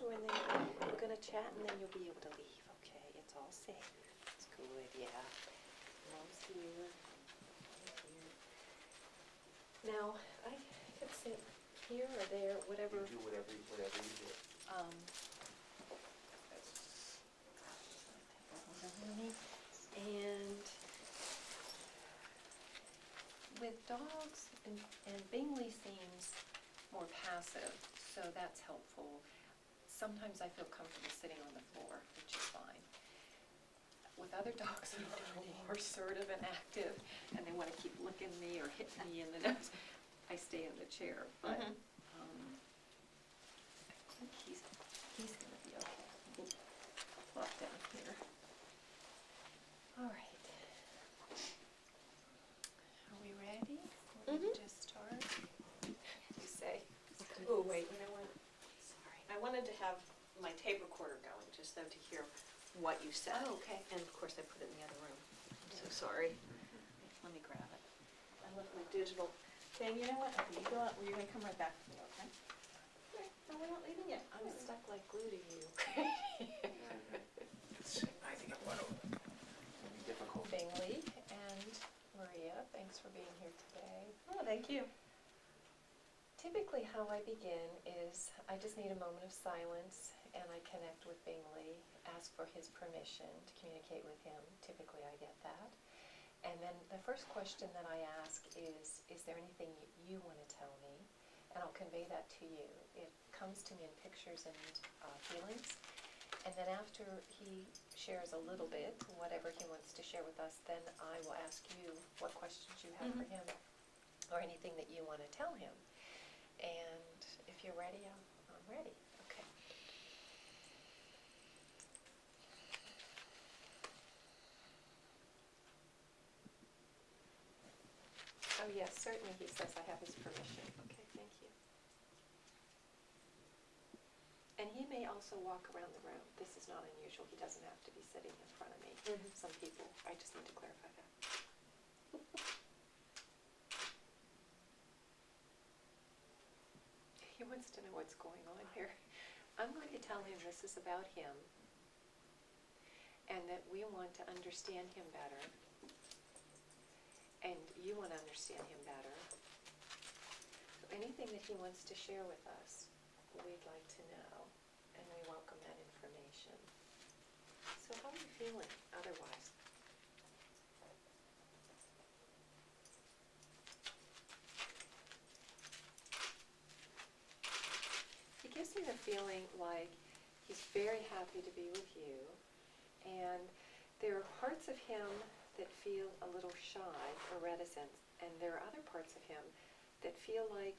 door, and then we're going to chat, and then you'll be able to leave. Okay, it's all safe. It's good, yeah. Mom's here. Mom's here. Now, I could sit here or there, whatever. You do whatever you do. And with dogs, and Bingley seems more passive, so that's helpful. Sometimes I feel comfortable sitting on the floor, which is fine. With other dogs that are a little more assertive and active, and they want to keep licking me or hitting me in the nose, I stay in the chair. But I think he's going to be okay. We'll plop down here. All right. Are we ready? We're going to just start. You say. Oh, wait, you know what? Sorry. I wanted to have my tape recorder going, just though to hear what you said. Oh, okay. And of course, I put it in the other room. I'm so sorry. Let me grab it. I left my digital thing. You know what? Okay, you go out. You're going to come right back to me, okay? Okay. No, we're not leaving yet. I'm stuck like glue to you. I think I'm one of them. It'll be difficult. Bingley and Maria, thanks for being here today. Oh, thank you. Typically how I begin is I just need a moment of silence and I connect with Bingley, ask for his permission to communicate with him. Typically I get that. And then the first question that I ask is there anything you want to tell me? And I'll convey that to you. It comes to me in pictures and feelings. And then after he shares a little bit, whatever he wants to share with us, then I will ask you what questions you have for him or anything that you want to tell him. And if you're ready, I'm ready. Okay. Oh yes, certainly he says I have his permission. Okay, thank you. And he may also walk around the room. This is not unusual. He doesn't have to be sitting in front of me. Some people, I just need to clarify that. He wants to know what's going on here. I'm going to tell him this is about him and that we want to understand him better and you want to understand him better. So anything that he wants to share with us, we'd like to know, and we welcome that information. So how are you feeling otherwise? He gives me the feeling like he's very happy to be with you, and there are parts of him that feel a little shy or reticent, and there are other parts of him that feel like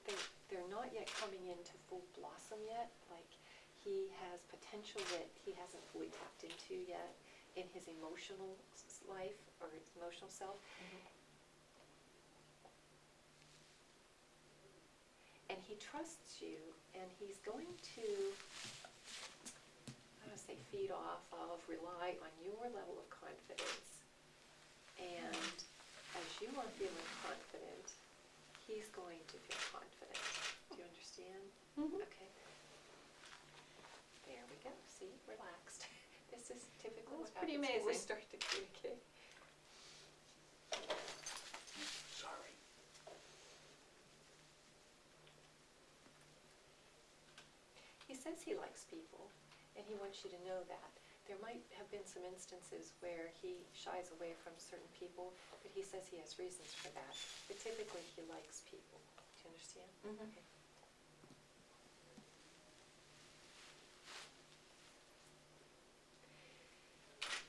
they're not yet coming into full blossom yet, like he has potential that he hasn't fully tapped into yet in his emotional life or his emotional self. And he trusts you, and he's going to, I don't say feed off of, rely on your level of confidence. And as you are feeling confident, he's going to feel confident. Do you understand? Okay. There we go. See, relaxed. This is typically what pretty happens when we amazing. start to communicate. Sorry. He says he likes people, and he wants you to know that. There might have been some instances where he shies away from certain people, but he says he has reasons for that. But typically he likes people. Do you understand? Okay.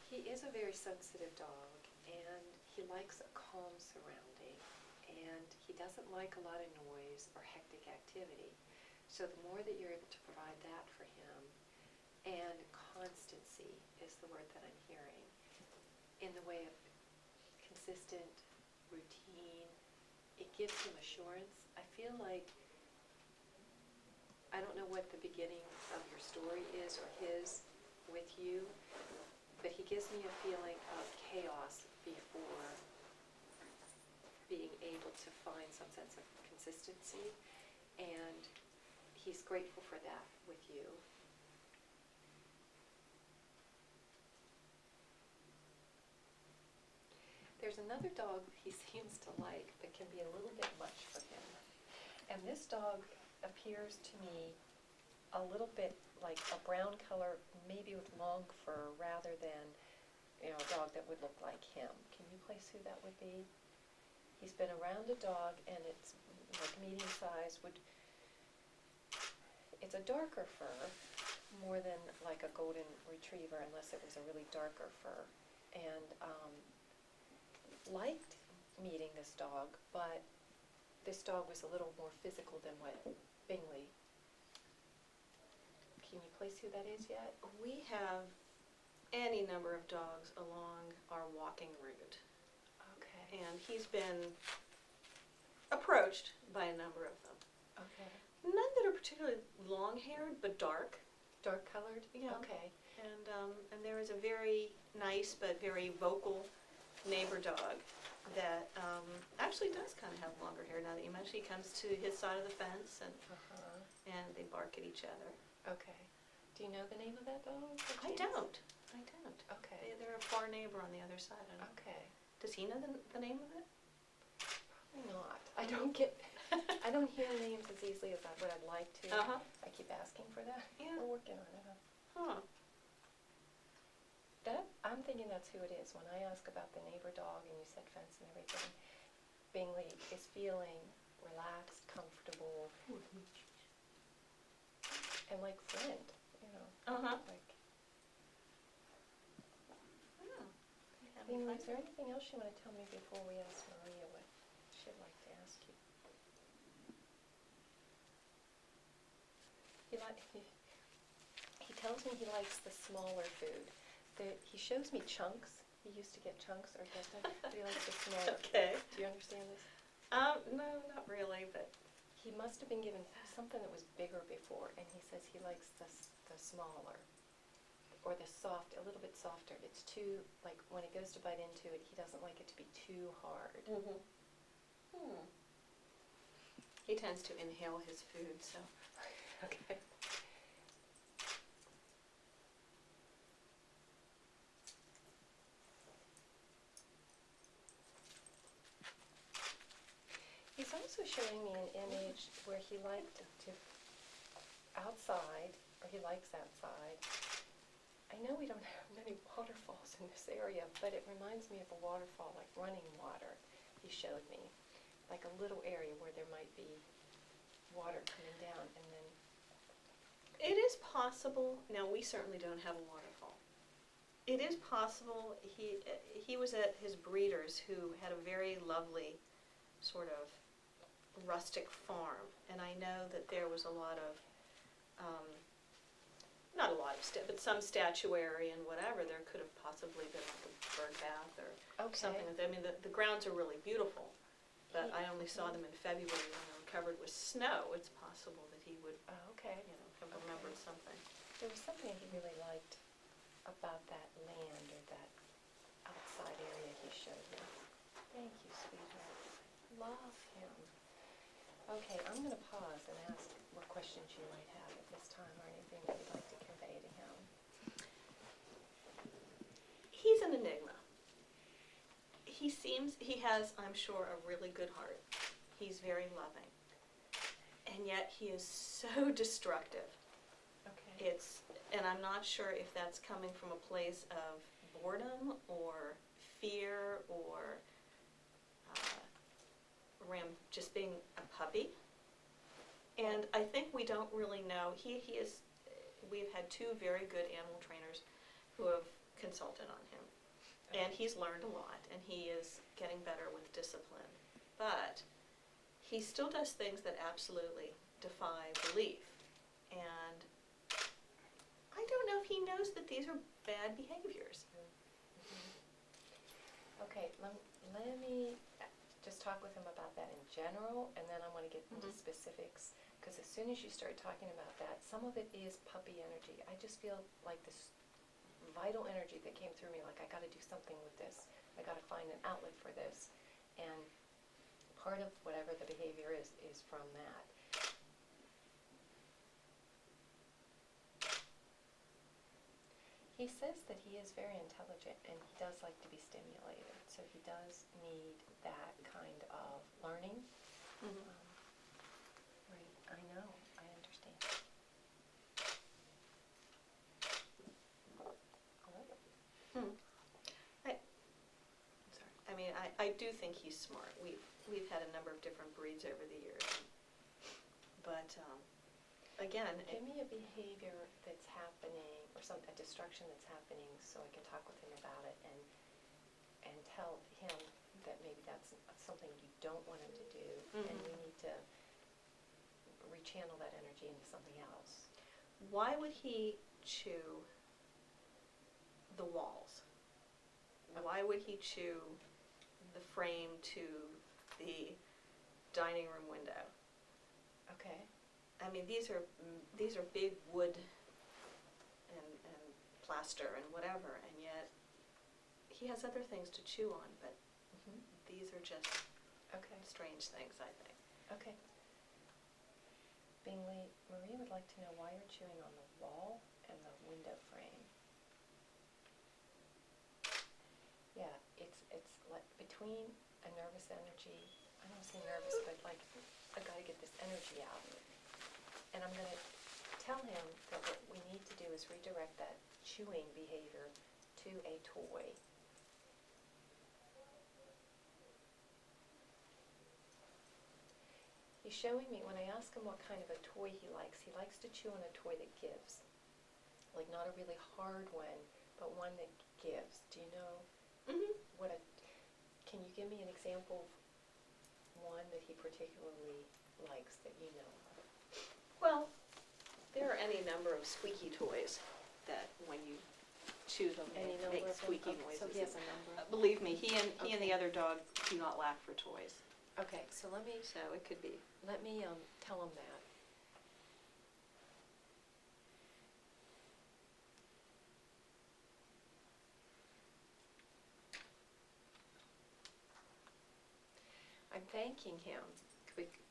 He is a very sensitive dog, and he likes a calm surrounding, and he doesn't like a lot of noise or hectic activity. So the more that you're able to provide that for him, and constancy is the word that I'm hearing, in the way of consistent routine, it gives him assurance. I feel like, I don't know what the beginning of your story is or his with you, but he gives me a feeling of chaos before being able to find some sense of consistency, and he's grateful for that with you. there's another dog he seems to like, but can be a little bit much for him. And this dog appears to me a little bit like a brown color, maybe with long fur, rather than, you know, a dog that would look like him. Can you place who that would be? He's been around a dog, and it's like medium size. It's a darker fur, more than like a golden retriever, unless it was a really darker fur. And liked meeting this dog, but this dog was a little more physical than what Bingley. Can you place who that is yet? We have any number of dogs along our walking route, Okay. and he's been approached by a number of them. Okay. None that are particularly long-haired, but dark. Dark colored? Yeah. Okay. And there is a very nice but very vocal neighbor dog that actually does kind of have longer hair. Now that you mention, he comes to his side of the fence, and they bark at each other. Okay. Do you know the name of that dog? I don't. Okay. They're a far neighbor on the other side. Okay. Does he know the name of it? Probably not. I don't hear names as easily as I would I'd like to. Uh-huh. I keep asking for that. Yeah. We're working on it. Huh. I'm thinking that's who it is. When I ask about the neighbor dog and you said fence and everything, Bingley is feeling relaxed, comfortable, and like friend, you know. Uh-huh. Like, Oh. Bingley, is there anything else you want to tell me before we ask Maria what she'd like to ask you? He tells me he likes the smaller food. He shows me chunks. He used to get chunks, or doesn't, but he likes the smaller. Okay. Do you understand this? No, not really, but He must have been given something that was bigger before, and he says he likes the smaller, or the soft, a little bit softer. It's too, like, when he goes to bite into it, he doesn't like it to be too hard. He tends to inhale his food, so. Okay. He's also showing me an image where he liked to outside, or he likes outside. I know we don't have many waterfalls in this area, but it reminds me of a waterfall, like running water, he showed me. Like a little area where there might be water coming down, and then... It is possible, now we certainly don't have a waterfall. It is possible, he was at his breeder's, who had a very lovely sort of rustic farm, and I know that there was a lot of, not a lot of, but some statuary and whatever. There could have possibly been like a bird bath or something. I mean, the grounds are really beautiful, but I only saw them in February when they were covered with snow. It's possible that he would, have remembered something. There was something he really liked about that land, or that outside area he showed me. Thank you, sweetheart. Love him. Okay, I'm going to pause and ask what questions you might have at this time, or anything that you'd like to convey to him. He's an enigma. He has, I'm sure, a really good heart. He's very loving. And yet he is so destructive. Okay. And I'm not sure if that's coming from a place of boredom or fear or just being a puppy. And I think we don't really know. We've had two very good animal trainers who have consulted on him. And he's learned a lot, and he is getting better with discipline. But he still does things that absolutely defy belief. And I don't know if he knows that these are bad behaviors. Okay, let me just talk with him about that in general, and then I want to get into specifics, because as soon as you start talking about that, some of it is puppy energy. I just feel like this vital energy that came through me, like I got to do something with this. I got to find an outlet for this. And part of whatever the behavior is from that. He He says that he is very intelligent and he does like to be stimulated, so he does need that kind of learning. Mhm. Right, I know, I understand. All right. Hmm. I'm sorry. I mean, I do think he's smart. We've had a number of different breeds over the years, but again, Give me a behavior that's happening, or a destruction that's happening, so I can talk with him about it and tell him that maybe that's something you don't want him to do, and we need to rechannel that energy into something else. why would he chew the walls? Why would he chew the frame to the dining room window? Okay. I mean, these are big wood and plaster and whatever, and yet he has other things to chew on, but Mhm. these are just Okay. strange things, I think. Okay. Bingley, Marie would like to know why you're chewing on the wall and the window frame. Yeah, it's like between a nervous energy, I don't want to say nervous, but like I got to get this energy out. And I'm going to tell him that what we need to do is redirect that chewing behavior to a toy. He's showing me, when I ask him what kind of a toy he likes to chew on a toy that gives. Like not a really hard one, but one that gives. Do you know Mm-hmm. what can you give me an example of one that he particularly likes that you know of? Well, there are any number of squeaky toys that when you chew them, Any they number make of them? squeaky Okay, noises. so he has a number. Believe me, he and Okay. the other dog do not lack for toys. Okay, so let me So it could be. tell him that. I'm thanking him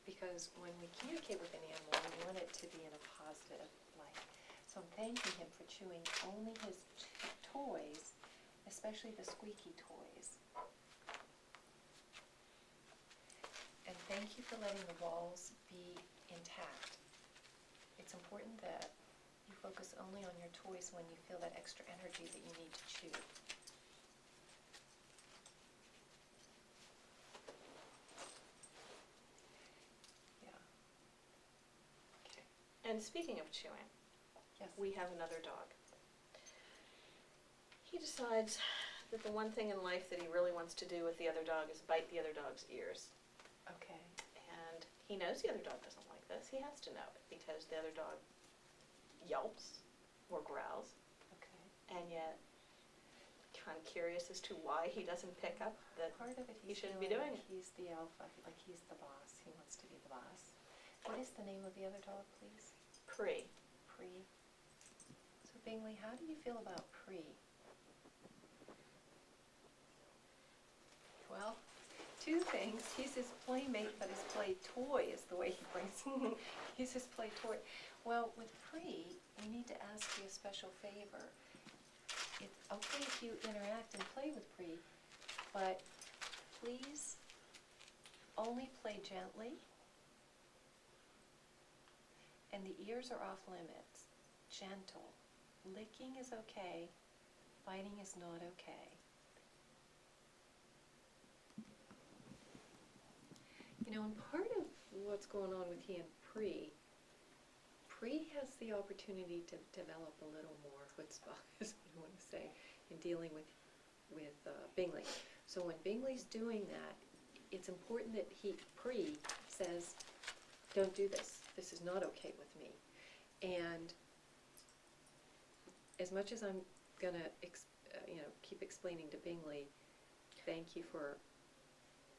because when we communicate with an animal, we want it to be in a positive light. So I'm thanking him for chewing only his toys, especially the squeaky toys. And thank you for letting the walls be intact. It's important that you focus only on your toys when you feel that extra energy that you need to chew. Yeah. Okay. And speaking of chewing, Yes. we have another dog. He decides that the one thing in life that he really wants to do with the other dog is bite the other dog's ears. Okay. And he knows the other dog doesn't like this. He has to know it because the other dog yelps or growls. Okay. And yet, kind of curious as to why he doesn't pick up that Part of it he he's shouldn't be feeling doing like it. he's the alpha, like he's the boss. He wants to be the boss. What is the name of the other dog, please? Pre. Pre. So Bingley, how do you feel about Pre? Well, two things. He's his playmate, but his play toy is the way he brings it. He's his play toy. Well, with Pre, we need to ask you a special favor. It's okay if you interact and play with Pre, but please only play gently, and the ears are off limits. Gentle. Licking is okay. Biting is not okay. You know, and part of what's going on with he and Pre has the opportunity to develop a little more chutzpah, is what I want to say, in dealing with Bingley. So when Bingley's doing that, it's important that Pre says, don't do this. This is not okay with me. And as much as I'm going to keep explaining to Bingley, thank you for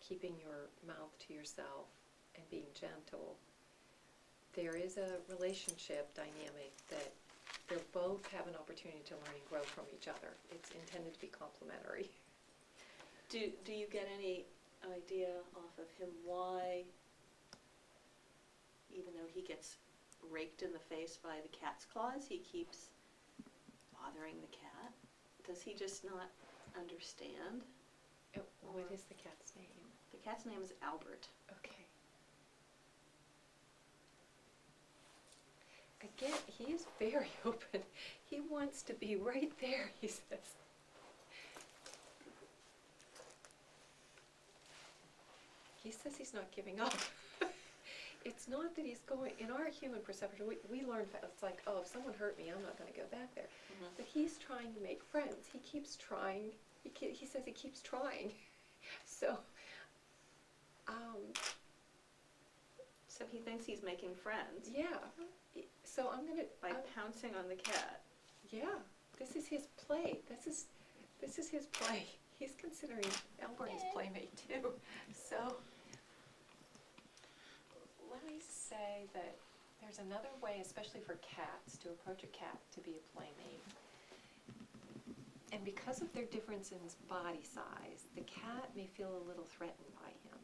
keeping your mouth to yourself and being gentle, there is a relationship dynamic that they'll both have an opportunity to learn and grow from each other. It's intended to be complementary. Do you get any idea off of him why, even though he gets raked in the face by the cat's claws, he keeps bothering the cat? Does he just not understand? What is the cat's name? The cat's name is Albert. Okay. Again, he's very open. He wants to be right there, he says. He says he's not giving up. It's not that he's going, in our human perception, we learn, it's like, oh, if someone hurt me, I'm not going to go back there. Mm-hmm. But he's trying to make friends. He keeps trying. He says he keeps trying. So, So he thinks he's making friends yeah. So I'm going to, by pouncing on the cat. yeah, this is his play. This is his play. He's considering Albert his playmate too. So let me say that there's another way, especially for cats, to approach a cat to be a playmate. And because of their difference in body size, the cat may feel a little threatened by him.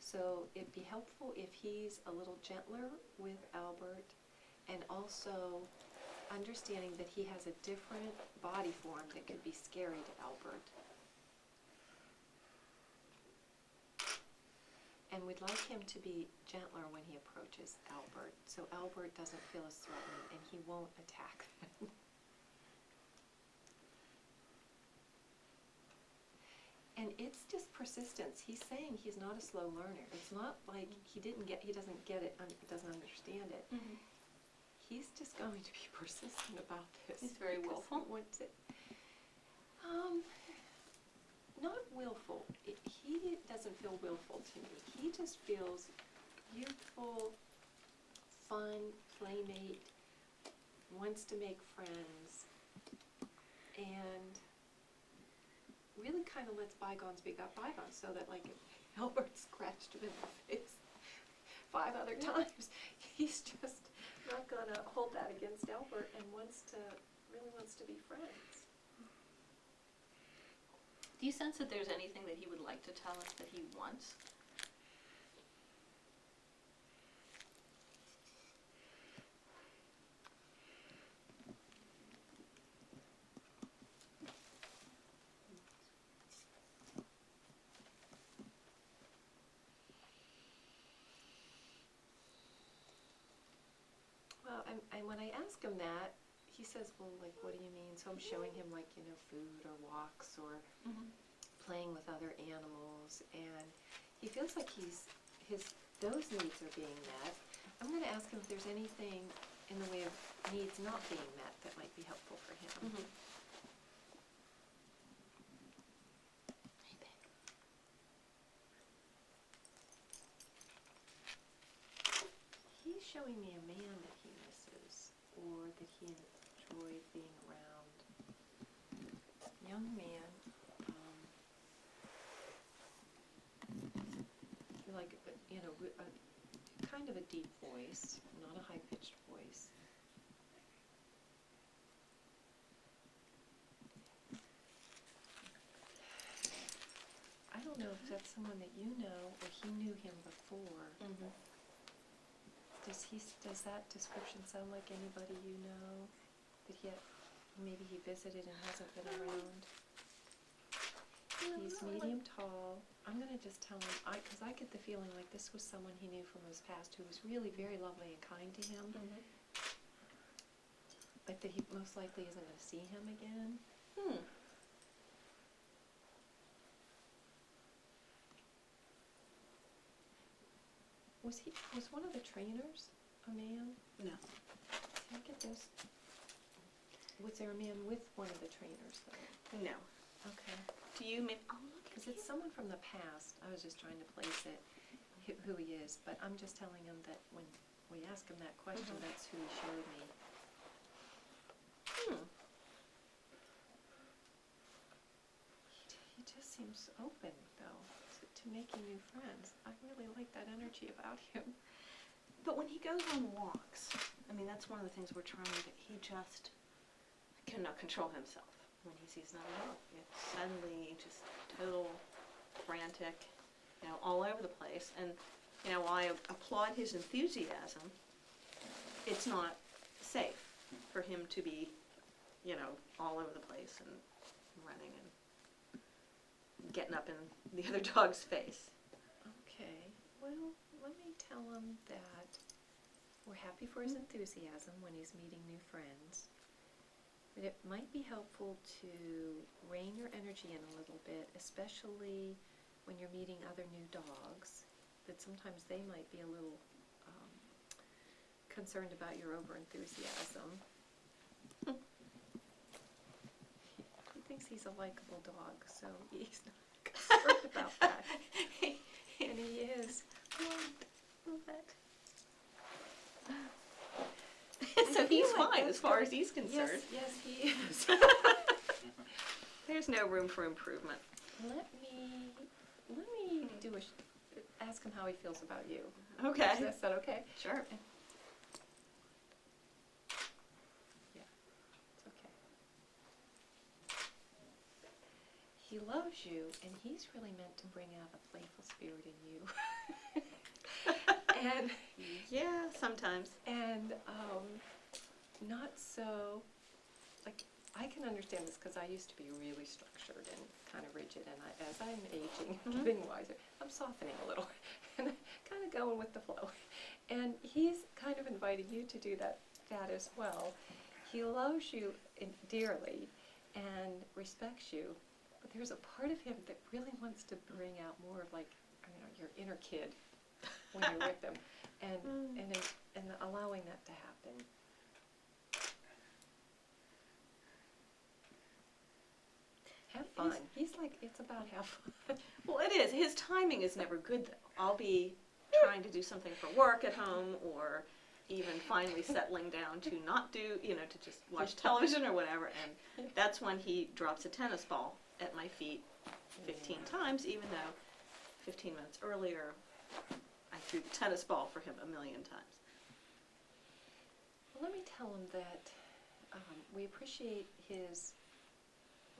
So it'd be helpful if he's a little gentler with Albert, and also understanding that he has a different body form that could be scary to Albert. And we'd like him to be gentler when he approaches Albert, so Albert doesn't feel as threatened and he won't attack them. And it's just persistence. He's saying he's not a slow learner. It's not like he doesn't get it, doesn't understand it. Mm-hmm. He's just going to be persistent about this. He's very because willful. He wants it. Not willful. He doesn't feel willful to me. He just feels youthful, fun, playmate, wants to make friends, and really kind of lets bygones be bygones, so that like if Albert scratched him in the face 5 other times, he's just not going to hold that against Albert and really wants to be friends. Do you sense that there's anything that he would like to tell us that he wants? Well, and when I ask him that, he says, well, like, what do you mean? So I'm showing him, like, food or walks or playing with other animals, and he feels like those needs are being met. I'm going to ask him if there's anything in the way of needs not being met that might be helpful for him. Mm-hmm. He's showing me a man that he misses, or that he enjoyed being around. Young man. Like, a kind of a deep voice, not a high-pitched voice. I don't know if that's someone that you know, or he knew him before. Mm-hmm. Does that description sound like anybody you know, that maybe he visited and hasn't been around? He's medium tall. I'm going to just tell him, because I get the feeling like this was someone he knew from his past who was really very lovely and kind to him, Mm-hmm. but that he most likely isn't going to see him again. Was one of the trainers a man? No. Did I get those? Was there a man with one of the trainers, though? No. Okay. Do you mean? Oh, look. Because it's someone from the past. I was just trying to place it, who he is. But I'm just telling him that when we ask him that question, that's who he showed me. He just seems open, though, to making new friends. I really like that energy about him. But when he goes on walks, I mean, that's one of the things we're trying to, he just cannot control himself when he sees another dog. It's suddenly just total frantic, all over the place. And, while I applaud his enthusiasm, it's not safe for him to be, you know, all over the place and running and getting up in the other dog's face. Okay, well, let me tell him that we're happy for his enthusiasm when he's meeting new friends. But it might be helpful to rein your energy in a little bit, especially when you're meeting other new dogs, that sometimes they might be a little concerned about your over-enthusiasm. He thinks he's a likable dog, so he's not concerned about that. And he is. So he's fine as far as he's concerned. Yes, he is. There's no room for improvement. Let me ask him how he feels about you. Okay. Is that okay? Sure. Yeah, it's okay. He loves you, and he's really meant to bring out a playful spirit in you. And Yeah, sometimes. and not so, like, I can understand this because I used to be really structured and kind of rigid, and as I'm aging and getting wiser, I'm softening a little and kind of going with the flow. And he's kind of inviting you to do that as well. He loves you dearly and respects you, but there's a part of him that really wants to bring out more of, like, your inner kid when you're with him, and allowing that to happen. Have fun. He's like, it's about have fun. Well, it is. His timing is never good, though. I'll be trying to do something for work at home, or even finally settling down to not do, to just watch television or whatever, and that's when he drops a tennis ball at my feet 15 times, even though 15 minutes earlier I threw the tennis ball for him a million times. Well, let me tell him that we appreciate his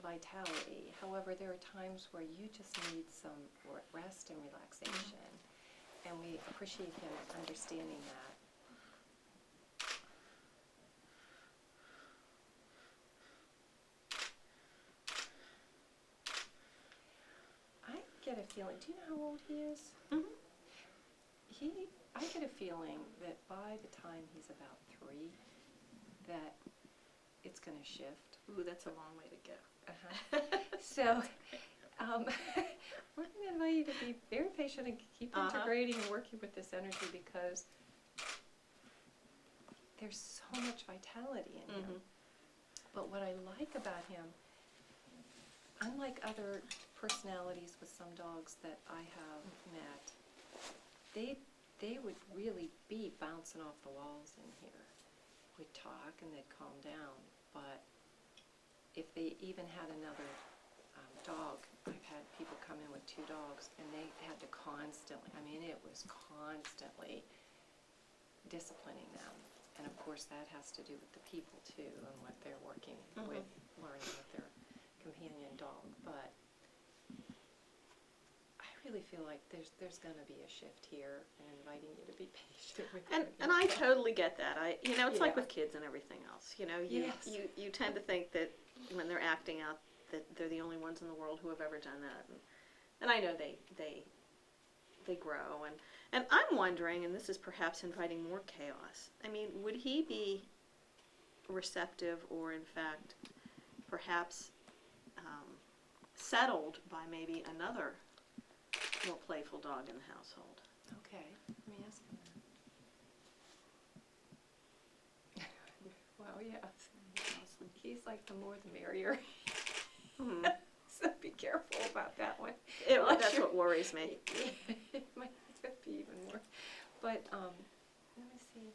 vitality. However, there are times where you just need some rest and relaxation, and we appreciate him understanding that. I get a feeling, do you know how old he is? Mm-hmm. I get a feeling that by the time he's about 3, that it's going to shift. Ooh, that's a long way to go. So, I'm going to invite you to be very patient and keep integrating and working with this energy, because there's so much vitality in him. But what I like about him, unlike other personalities with some dogs that I have met, they would really be bouncing off the walls in here. We'd talk and they'd calm down, but if they even had another dog, I've had people come in with 2 dogs, and they had to constantly, it was constantly disciplining them. And of course that has to do with the people too, and what they're working with, learning with their companion dog. But I really feel like there's going to be a shift here, and inviting you to be patient with him. And I totally get that. It's like with kids and everything else. You tend to think that when they're acting out that they're the only ones in the world who have ever done that, and I know they grow, and I'm wondering, and this is perhaps inviting more chaos. Would he be receptive, or in fact, perhaps settled by maybe another more playful dog in the household? Okay, let me ask him that. Well, yes. He's like, the more the merrier. So be careful about that one. That's what worries me. It might be even more. But let me see.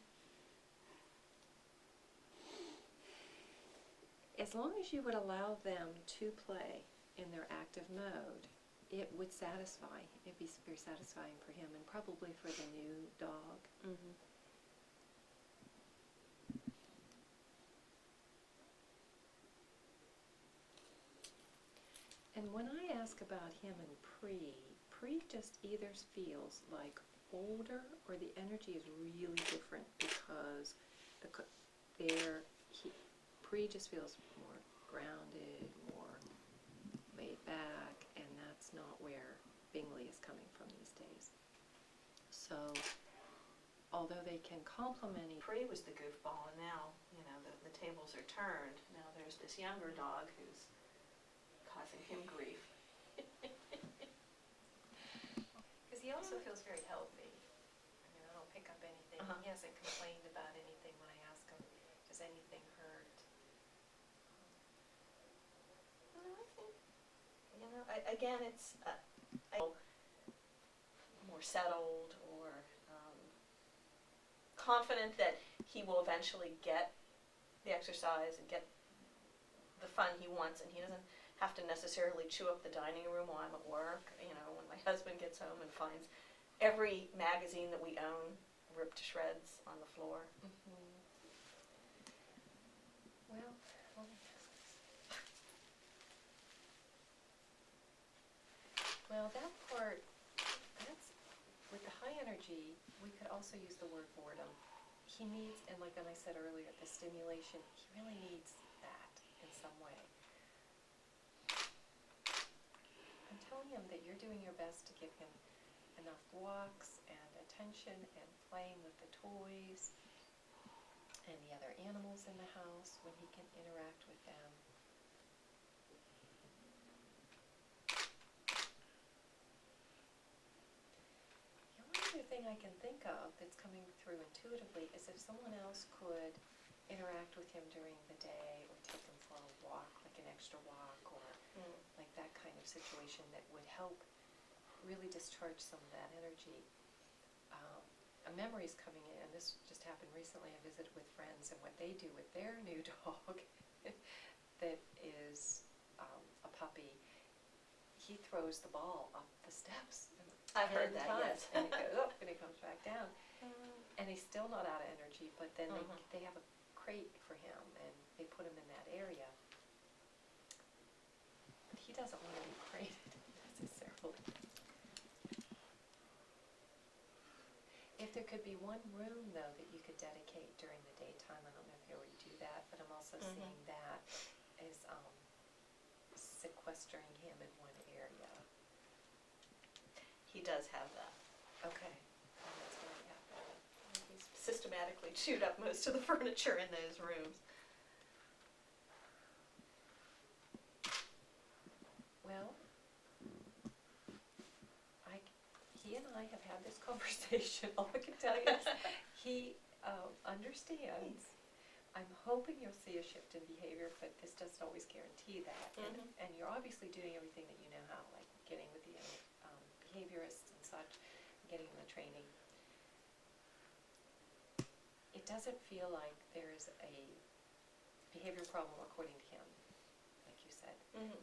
As long as you would allow them to play in their active mode, it would satisfy. It'd be very satisfying for him, and probably for the new dog. And when I ask about him and Pre just either feels like older, or the energy is really different, because Pre Capri just feels more grounded, more laid back, and that's not where Bingley is coming from these days. So, although they can complement each Capri was the goofball, and now, you know, the tables are turned. Now there's this younger dog who's causing him grief. Because he also feels very healthy. I mean, I don't pick up anything. Uh-huh. He hasn't complained about anything when I ask him, does anything hurt? No, I think, you know, again, it's more settled or confident that he will eventually get the exercise and get the fun he wants, and he doesn't have to necessarily chew up the dining room while I'm at work. You know, when my husband gets home and finds every magazine that we own ripped to shreds on the floor. Mm-hmm. Well, let me ask this. Well, that part, that's, with the high energy, we could also use the word boredom. He needs, and like I said earlier, the stimulation, he really needs that in some way. I'm telling him that you're doing your best to give him enough walks and attention and playing with the toys and the other animals in the house when he can interact with them. The only other thing I can think of that's coming through intuitively is if someone else could interact with him during the day or take him for a walk, like an extra walk or like that kind of situation that would help really discharge some of that energy. A memory's coming in, and this just happened recently. I visited with friends, and what they do with their new dog that is a puppy, he throws the ball up the steps. I've heard 10 that, times, yes. and it goes up, and it comes back down. And he's still not out of energy, but then they have a crate for him, and they put him in that area. But he doesn't want to be crated necessarily. If there could be one room, though, that you could dedicate during the daytime, I don't know if you already do that, but I'm also seeing that as sequestering him in one area. He does have that. Okay. And that's where I got that. He's systematically chewed up most of the furniture in those rooms. Well, he and I have had this conversation. All I can tell you is he understands. I'm hoping you'll see a shift in behavior, but this doesn't always guarantee that. And you're obviously doing everything that you know how, like getting with the behaviorists and such, getting in the training. It doesn't feel like there's a behavior problem according to him, like you said.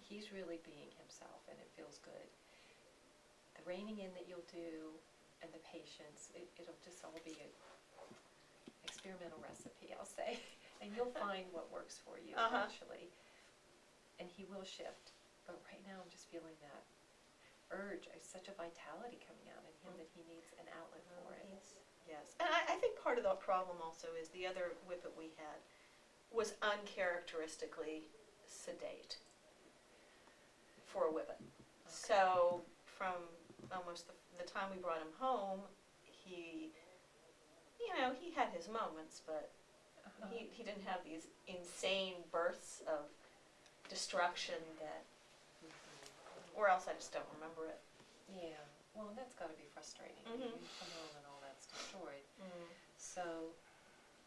He's really being himself, and it feels good. The reining in that you'll do and the patience, it'll just all be an experimental recipe, I'll say. And you'll find what works for you eventually. And he will shift. But right now I'm just feeling that urge, such a vitality coming out in him that he needs an outlet for it. Yes. And I think part of the problem also is the other whippet we had was uncharacteristically sedate for a whippet. So from almost the time we brought him home, he, you know, he had his moments, but he didn't have these insane bursts of destruction that, or else I just don't remember it. Yeah, well, that's got to be frustrating. You come home and all that's destroyed. So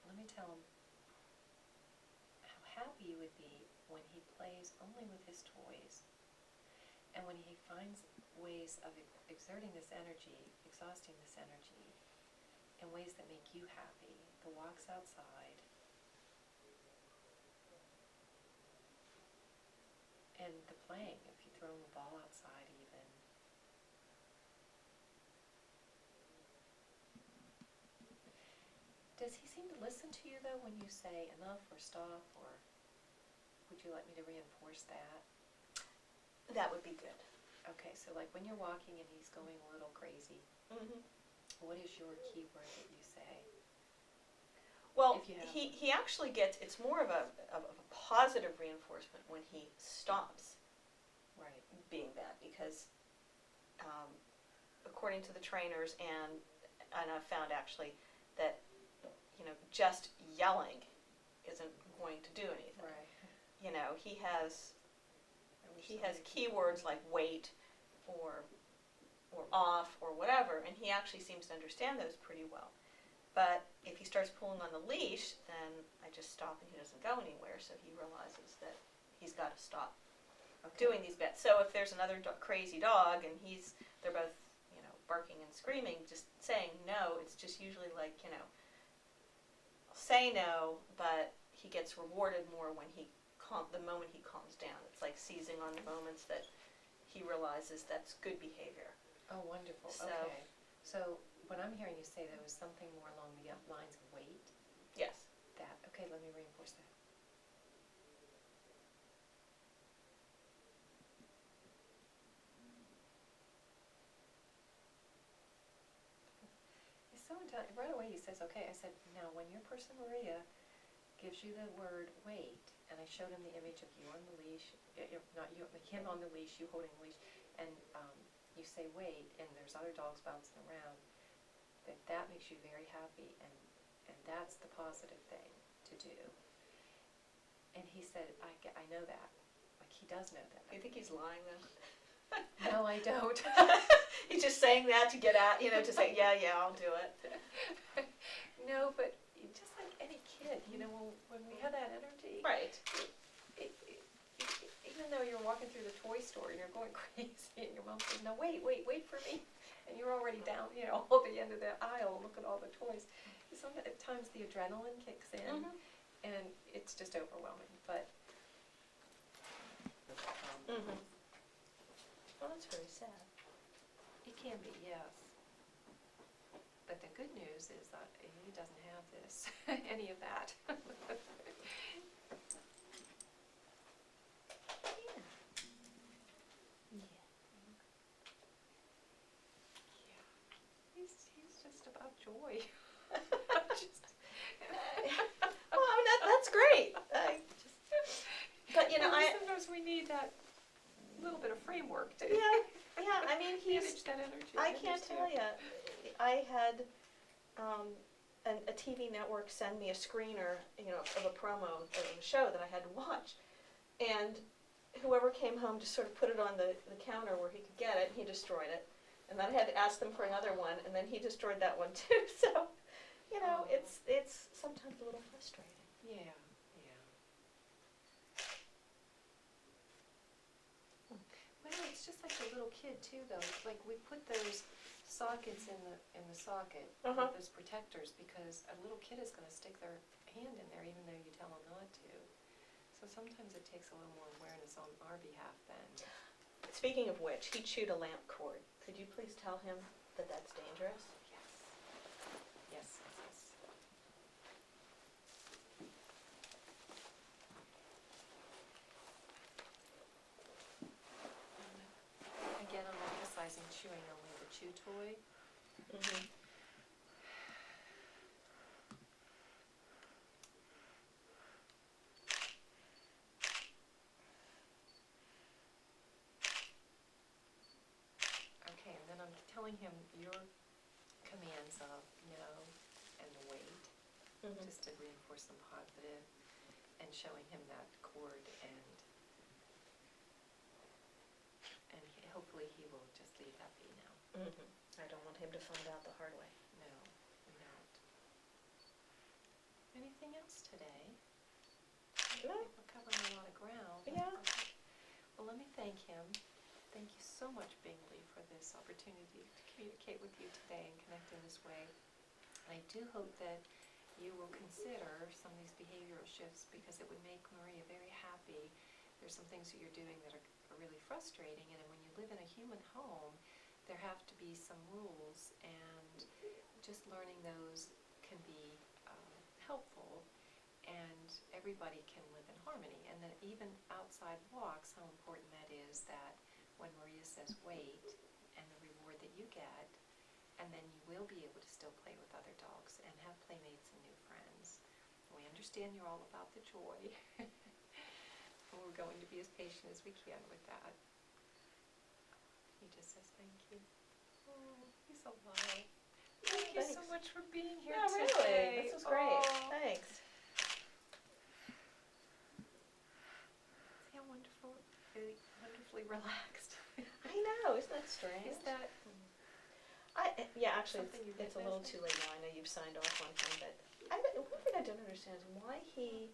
let me tell him how happy he would be when he plays only with his toys, and when he finds ways of exerting this energy, exhausting this energy, in ways that make you happy. The walks outside, and the playing, if you throw him a ball outside even. Does he seem to listen to you, though, when you say enough or stop, or would you like me to reinforce that? That would be good. Okay, so like when you're walking and he's going a little crazy, what is your key word that you say? Well, If you have he actually gets, it's more of a positive reinforcement when he stops Right. being that, because according to the trainers, and I found actually that, you know, just yelling isn't going to do anything. Right. You know, he has I wish he has somebody could- keywords like wait or off or whatever, and he actually seems to understand those pretty well. But if he starts pulling on the leash, then I just stop and he doesn't go anywhere, so he realizes that he's got to stop Okay. doing these bets. So if there's another crazy dog and they're both, you know, barking and screaming, just saying no, it's just usually like, you know, say no, but he gets rewarded more when the moment he calms down. It's like seizing on the moments that he realizes that's good behavior. Oh, wonderful. So- Okay. So what I'm hearing you say, though, is something more along the lines of wait. Yes. That. Okay, let me reinforce that. He's so intelligent. Right away he says, okay. I said, now when your person Maria gives you the word wait, and I showed him the image of you on the leash, not you, him on the leash, you holding the leash, and you say wait, and there's other dogs bouncing around, that makes you very happy, and that's the positive thing to do. And he said, I know that. Like, he does know that. Do you think he's lying though? No, I don't. He's just saying that to get at, you know, to say, yeah, I'll do it. No, but just like any kid, you know, when we have that energy, Right. even though you're walking through the toy store and you're going crazy, and your mom says, "No, wait for me," and you're already down, you know, at the end of the aisle, look at all the toys. Sometimes the adrenaline kicks in, Mhm. and it's just overwhelming. But Mhm. Well, that's very sad. it can be, yes. But the good news is that he doesn't have this, any of that. He's just about joy. Well, I mean, that's great. But you know, sometimes we need that little bit of framework to yeah. I mean, manage that energy. I can't tell you. I had a TV network send me a screener, you know, of a promo of a show that I had to watch, and whoever came home just sort of put it on the counter where he could get it, and he destroyed it. And then I had to ask them for another one, and then he destroyed that one too. So, you know, it's sometimes a little frustrating. Yeah. Well, it's just like a little kid too, though. Like we put those sockets in the socket, Uh-huh. those protectors, because a little kid is going to stick their hand in there even though you tell them not to. So sometimes it takes a little more awareness on our behalf then. Speaking of which, he chewed a lamp cord. Could you please tell him that that's dangerous? Yes. Again, I'm emphasizing chewing only the chew toy. Mm-hmm. Okay, and then I'm telling him your commands of no and the wait, Mm-hmm. just to reinforce some positive, and showing him that cord, and hopefully he will just leave that be now. Mm-hmm. I don't want him to find out the hard way. No, we don't. Anything else today? No. We're covering a lot of ground. Yeah. Well, let me thank him. Thank you so much, Bingley, for this opportunity to communicate with you today and connect in this way. I do hope that you will consider some of these behavioral shifts, because it would make Maria very happy. There's some things that you're doing that are really frustrating, and when you live in a human home, there have to be some rules, and just learning those can be helpful, and everybody can live in harmony. And then even outside walks, how important that is, that when Maria says wait, and the reward that you get, and then you will be able to still play with other dogs and have playmates and new friends. understand you're all about the joy. And we're going to be as patient as we can with that. He just says thank you. Oh, he's so lovely. Thank you so Thanks. much for being here Yeah, today. really. This was great. Oh, Thanks. see how wonderfully relaxed. I know, isn't that strange? Is that Yeah, actually, something you it's a little witnessed? too late now. I know you've signed off on him, but one thing I don't understand is why he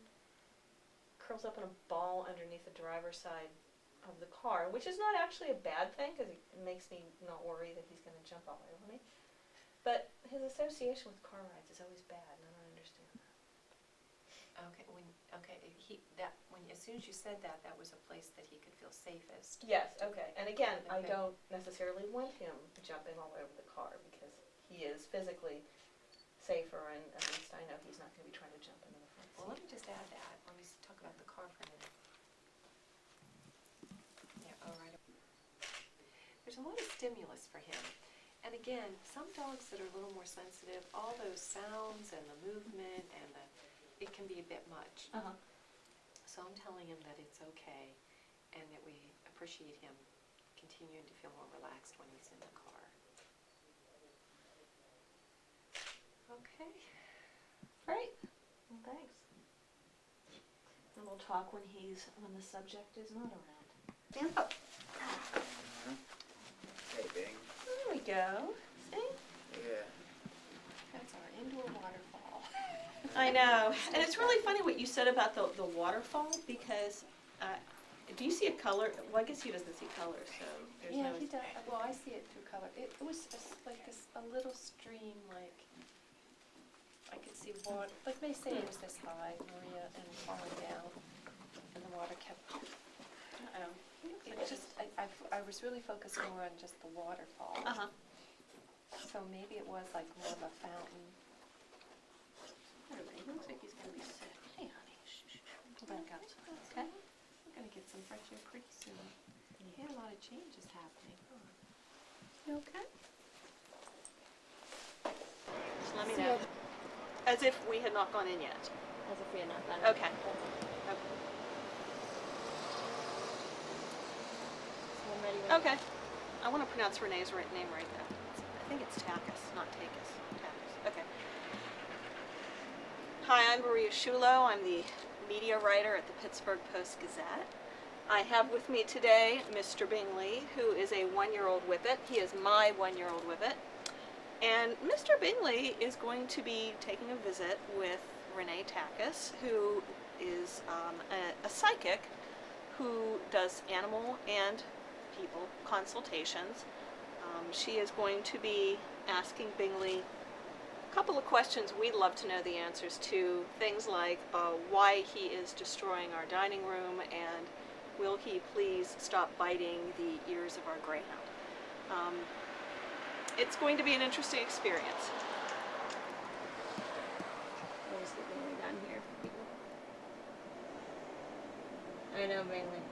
curls up in a ball underneath the driver's side of the car, which is not actually a bad thing because it makes me not worry that he's going to jump all over me. But his association with car rides is always bad, and I don't understand that. As soon as you said that, that was a place that he could feel safest. Yes, okay. And again, I Okay. don't necessarily want him jumping all over the car because he is physically safer, and at least I know he's not going to be trying to jump into the front Well, let seat. me just add that. Let me talk about the car for a minute. Yeah, all right. There's a lot of stimulus for him. And again, some dogs that are a little more sensitive, all those sounds and the movement and it can be a bit much. Uh-huh. So I'm telling him that it's okay and that we appreciate him continuing to feel more relaxed when he's in the car. Okay. Great. Well, thanks. And we'll talk when the subject is not around. Stand up. Hey, Bing. There we go. See? Yeah. That's our indoor waterfall. I know. And it's really funny what you said about the waterfall because do you see a color? Well, I guess he doesn't see color, so there's Yeah, no... he does. Well, I see it through color. It was just like a little stream, like I could see water. Like they say it was this high, Maria, and falling down, and the water kept. Uh-oh. It just, I was really focused more on just the waterfall. Uh-huh. So maybe it was like more of a fountain. He looks like he's going to be sick. Hey, honey. Shh, shh. Go back outside, okay? We're gonna get some fresh air pretty soon. He had a lot of changes happening. Huh? You okay? Just let me know. As if we had not gone in yet. As if we had not done it. Okay. So I'm ready when Okay. I want to pronounce Renee's name right though. I think it's Takis, not Takis. Takis. Okay. Hi, I'm Maria Shulo. I'm the media writer at the Pittsburgh Post-Gazette. I have with me today Mr. Bingley, who is a one-year-old whippet. He is my one-year-old whippet. And Mr. Bingley is going to be taking a visit with Renee Takis, who is a psychic who does animal and people consultations. She is going to be asking Bingley a couple of questions we'd love to know the answers to. Things like why he is destroying our dining room and will he please stop biting the ears of our greyhound. It's going to be an interesting experience. I'll just get Bingley down here for people. I know, Bingley.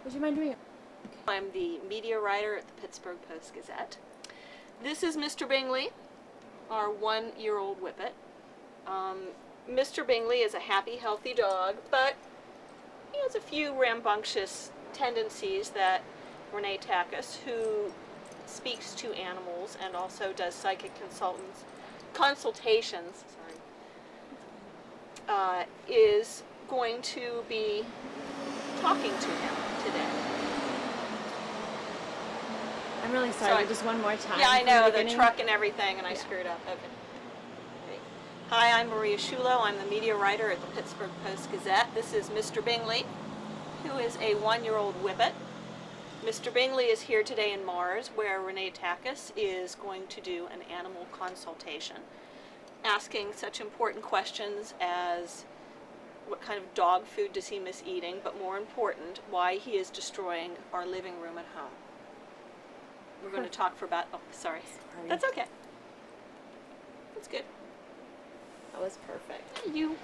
Would you mind doing it? I'm the media writer at the Pittsburgh Post-Gazette. This is Mr. Bingley, our one-year-old whippet. Mr. Bingley is a happy, healthy dog, but he has a few rambunctious tendencies that Renee Takis, who speaks to animals and also does psychic consultations, is going to be talking to him today. I'm really sorry, but just one more time. Yeah, I from know, the beginning. truck and everything, and I Yeah. screwed up. Okay. Ready? Hi, I'm Maria Shulo. I'm the media writer at the Pittsburgh Post-Gazette. This is Mr. Bingley, who is a one-year-old whippet. Mr. Bingley is here today in Mars, where Renee Takis is going to do an animal consultation, asking such important questions as what kind of dog food does he miss eating, but more important, why he is destroying our living room at home. We're going to talk for about, oh, sorry. Sorry. That's okay. That's good. That was perfect. You